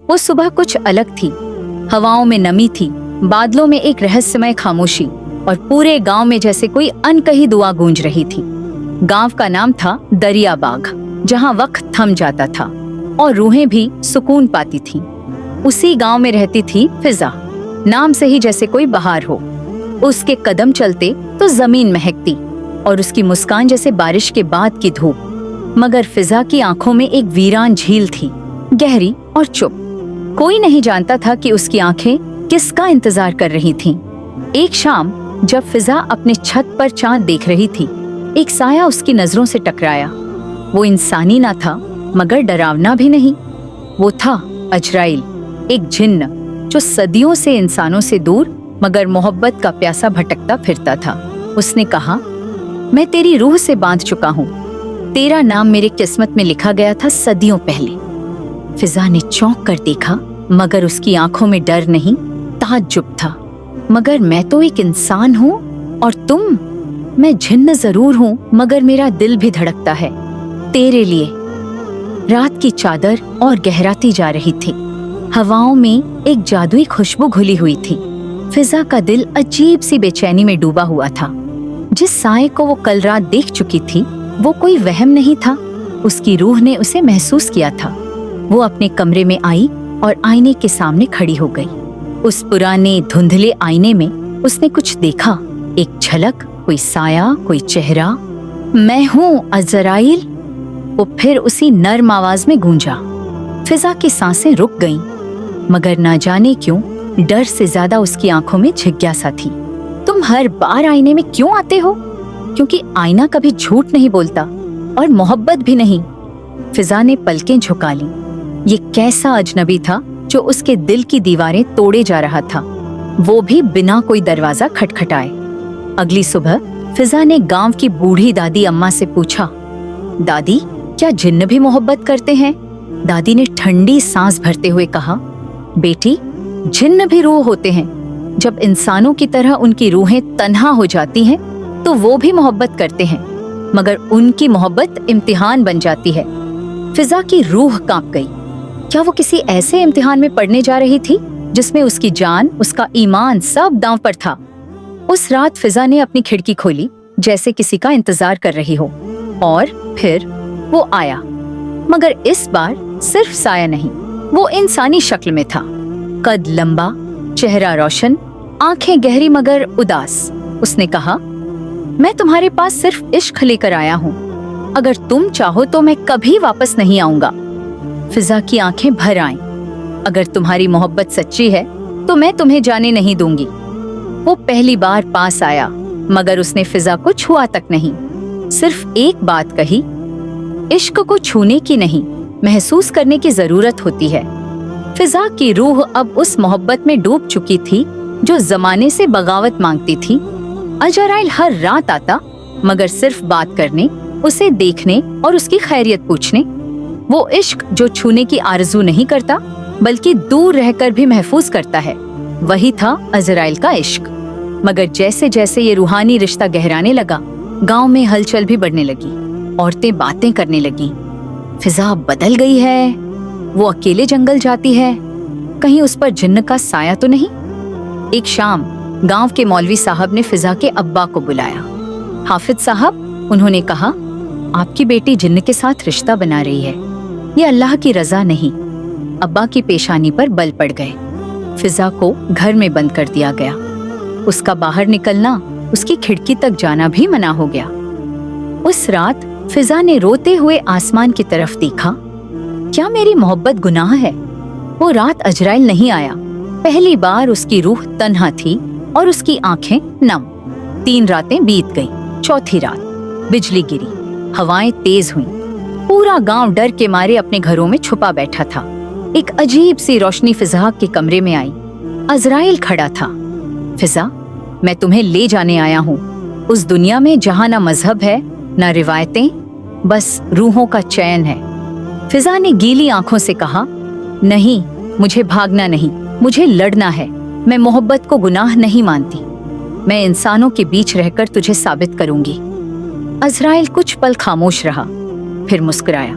वो सुबह कुछ अलग थी। हवाओं में नमी थी, बादलों में एक रहस्यमय खामोशी, और पूरे गांव में जैसे कोई अनकही दुआ गूंज रही थी। गांव का नाम था दरिया बाग, जहां वक्त थम जाता था और रूहें भी सुकून पाती थीं। उसी गांव में रहती थी फिजा, नाम से ही जैसे कोई बहार हो। उसके कदम चलते तो जमीन महकती और उसकी मुस्कान जैसे बारिश के बाद की धूप। मगर फिजा की आंखों में एक वीरान झील थी, गहरी और चुप। कोई नहीं जानता था कि उसकी आंखें किसका इंतजार कर रही थीं। एक शाम जब फिजा अपने छत पर चांद देख रही थी, एक साया उसकी नजरों से टकराया। वो इंसानी ना था, मगर डरावना भी नहीं। वो था अजराइल, एक जिन्न जो सदियों से इंसानों से दूर मगर मोहब्बत का प्यासा भटकता फिरता था। उसने कहा, मैं तेरी रूह से बांध चुका हूँ। तेरा नाम मेरे किस्मत में लिखा गया था सदियों पहले। फिजा ने चौंक कर देखा, मगर उसकी आंखों में डर नहीं, ताज्जुब था। मगर मैं तो एक इंसान हूँ और तुम? मैं जिन्न जरूर हूँ, मगर मेरा दिल भी धड़कता है तेरे लिए। रात की चादर और गहराती जा रही थी। हवाओं में एक जादुई खुशबू घुली हुई थी। फिजा का दिल अजीब सी बेचैनी में डूबा हुआ था। जिस साए को वो कल रात देख चुकी थी, वो कोई वहम नहीं था। उसकी रूह ने उसे महसूस किया था। वो अपने कमरे में आई और आईने के सामने खड़ी हो गई। उस पुराने धुंधले आईने में उसने कुछ देखा, एक झलक, कोई साया, कोई चेहरा। मैं हूँ अजराइल, वो फिर उसी नर्म आवाज में गूंजा। फिजा की सांसें रुक गईं, मगर ना जाने क्यों डर से ज्यादा उसकी आंखों में जिज्ञासा थी। तुम हर बार आईने में क्यों आते हो? क्योंकि आईना कभी झूठ नहीं बोलता और मोहब्बत भी नहीं। फिजा ने पलकें झुका ली। ये कैसा अजनबी था जो उसके दिल की दीवारें तोड़े जा रहा था, वो भी बिना कोई दरवाजा खटखटाए। अगली सुबह फिजा ने गांव की बूढ़ी दादी अम्मा से पूछा, दादी, क्या जिन्न भी मोहब्बत करते हैं? दादी ने ठंडी सांस भरते हुए कहा, बेटी, जिन्न भी रूह होते हैं। जब इंसानों की तरह उनकी रूहें तन्हा हो जाती हैं, तो वो भी मोहब्बत करते हैं, मगर उनकी मोहब्बत इम्तिहान बन जाती है। फिजा की रूह कांप गई। क्या वो किसी ऐसे इम्तिहान में पढ़ने जा रही थी जिसमें उसकी जान, उसका ईमान सब दांव पर था? उस रात फिजा ने अपनी खिड़की खोली, जैसे किसी का इंतजार कर रही हो, और फिर वो आया। मगर इस बार सिर्फ साया नहीं, वो इंसानी शक्ल में था। कद लंबा, चेहरा रोशन, आंखें गहरी मगर उदास। उसने कहा, मैं तुम्हारे पास सिर्फ इश्क लेकर आया हूँ। अगर तुम चाहो तो मैं कभी वापस नहीं आऊंगा। फिजा की आंखें भर आईं। अगर तुम्हारी मोहब्बत सच्ची है तो मैं तुम्हें जाने नहीं दूंगी। वो पहली बार पास आया, मगर उसने फिजा को छुआ तक नहीं। सिर्फ एक बात कही, इश्क को छूने की नहीं, महसूस करने की जरूरत होती है। फिजा की रूह अब उस मोहब्बत में डूब चुकी थी जो जमाने से बगावत मांगती थी। अजराइल हर रात आता, मगर सिर्फ बात करने, उसे देखने और उसकी खैरियत पूछने। वो इश्क जो छूने की आरज़ू नहीं करता, बल्कि दूर रहकर भी महफूज करता है, वही था अजराइल का इश्क। मगर जैसे जैसे ये रूहानी रिश्ता गहराने लगा, गांव में हलचल भी बढ़ने लगी। औरतें बातें करने लगी, फिजा बदल गई है, वो अकेले जंगल जाती है, कहीं उस पर जिन्न का साया तो नहीं। एक शाम गांव के मौलवी साहब ने फिजा के अब्बा को बुलाया। हाफिज साहब, उन्होंने कहा, आपकी बेटी जिन्न के साथ रिश्ता बना रही है, ये अल्लाह की रजा नहीं। अब्बा की पेशानी पर बल पड़ गए। फिजा को घर में बंद कर दिया गया। उसका बाहर निकलना, उसकी खिड़की तक जाना भी मना हो गया। उस रात फिजा ने रोते हुए आसमान की तरफ देखा। क्या मेरी मोहब्बत गुनाह है? वो रात अजराइल नहीं आया। पहली बार उसकी रूह तन्हा थी और उसकी आंखें नम। 3 रातें बीत गईं। चौथी रात बिजली गिरी, हवाएं तेज हुईं। पूरा गांव डर के मारे अपने घरों में छुपा बैठा था। एक अजीब सी रोशनी फिजा के कमरे में आई। अजराइल खड़ा था। फिजा, मैं तुम्हें ले जाने आया हूँ, उस दुनिया में जहाँ ना मजहब है ना रिवायतें, बस रूहों का चैन है। फिजा ने गीली आंखों से कहा, नहीं, मुझे भागना नहीं, मुझे लड़ना है। मैं मोहब्बत को गुनाह नहीं मानती। मैं इंसानों के बीच रहकर तुझे साबित करूंगी। अजराइल कुछ पल खामोश रहा, फिर मुस्कुराया।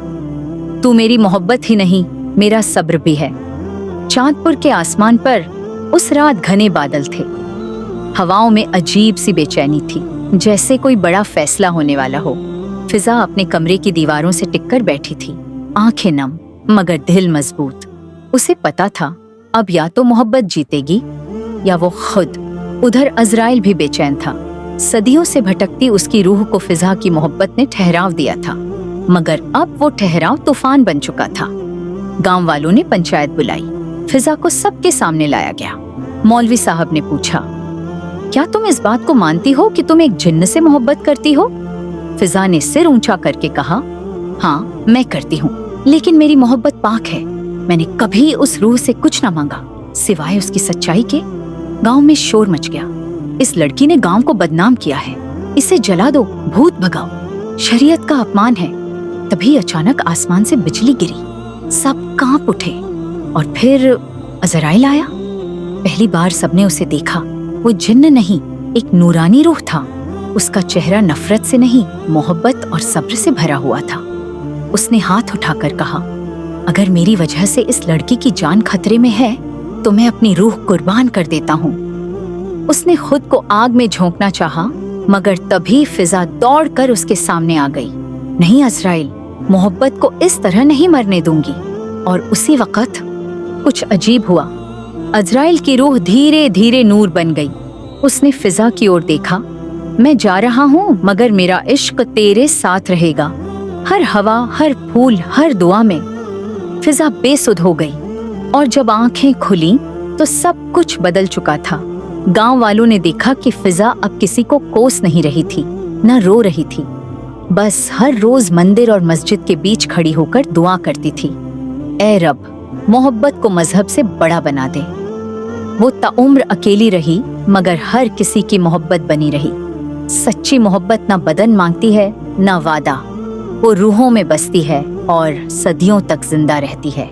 तू मेरी मोहब्बत ही नहीं, मेरा सब्र भी है। चांदपुर के आसमान पर उस रात घने बादल थे। हवाओं में अजीब सी बेचैनी थी, जैसे कोई बड़ा फैसला होने वाला हो। फिजा अपने कमरे की दीवारों से टिककर बैठी थी, आंखें नम मगर दिल मजबूत। उसे पता था अब या तो मोहब्बत जीतेगी या वो खुद। उधर अजराइल भी बेचैन था। सदियों से भटकती उसकी रूह को फिजा की मोहब्बत ने ठहराव दिया था, मगर अब वो ठहराव तूफान बन चुका था। गांव वालों ने पंचायत बुलाई। फिजा को सबके सामने लाया गया। मौलवी साहब ने पूछा, क्या तुम इस बात को मानती हो कि तुम एक जिन्न से मोहब्बत करती हो? फिजा ने सिर ऊंचा करके कहा, हाँ मैं करती हूँ, लेकिन मेरी मोहब्बत पाक है। मैंने कभी उस रूह से कुछ न मांगा सिवाय उसकी सच्चाई के। गांव में शोर मच गया। इस लड़की ने गांव को बदनाम किया है, इसे जला दो, भूत भगाओ, शरीयत का अपमान है। तभी अचानक आसमान से बिजली गिरी, सब कांप उठे और फिर अजराइल आया। पहली बार सबने उसे देखा। वो जिन्न नहीं, एक नूरानी रूह था। उसका चेहरा नफरत से नहीं, मोहब्बत और सब्र से भरा हुआ था। उसने हाथ उठाकर कहा, अगर मेरी वजह से इस लड़की की जान खतरे में है तो मैं अपनी रूह कुर्बान कर देता हूँ। उसने खुद को आग में झोंकना चाहा, मगर तभी फिजा दौड़कर उसके सामने आ गई। नहीं अजराइल, मोहब्बत को इस तरह नहीं मरने दूंगी। और उसी वक्त कुछ अजीब हुआ। अजराइल की रूह धीरे धीरे नूर बन गई। उसने फिजा की ओर देखा। मैं जा रहा हूँ, मगर मेरा इश्क तेरे साथ रहेगा, हर हवा, हर फूल, हर दुआ में। फिजा बेसुध हो गई और जब आंखें खुली तो सब कुछ बदल चुका था। गांव वालों ने देखा कि फिजा अब किसी को कोस नहीं रही थी, न रो रही थी, बस हर रोज मंदिर और मस्जिद के बीच खड़ी होकर दुआ करती थी, ऐ रब, मोहब्बत को मजहब से बड़ा बना दे। वो ताउम्र अकेली रही, मगर हर किसी की मोहब्बत बनी रही। सच्ची मोहब्बत ना बदन मांगती है, ना वादा। वो रूहों में बसती है और सदियों तक जिंदा रहती है।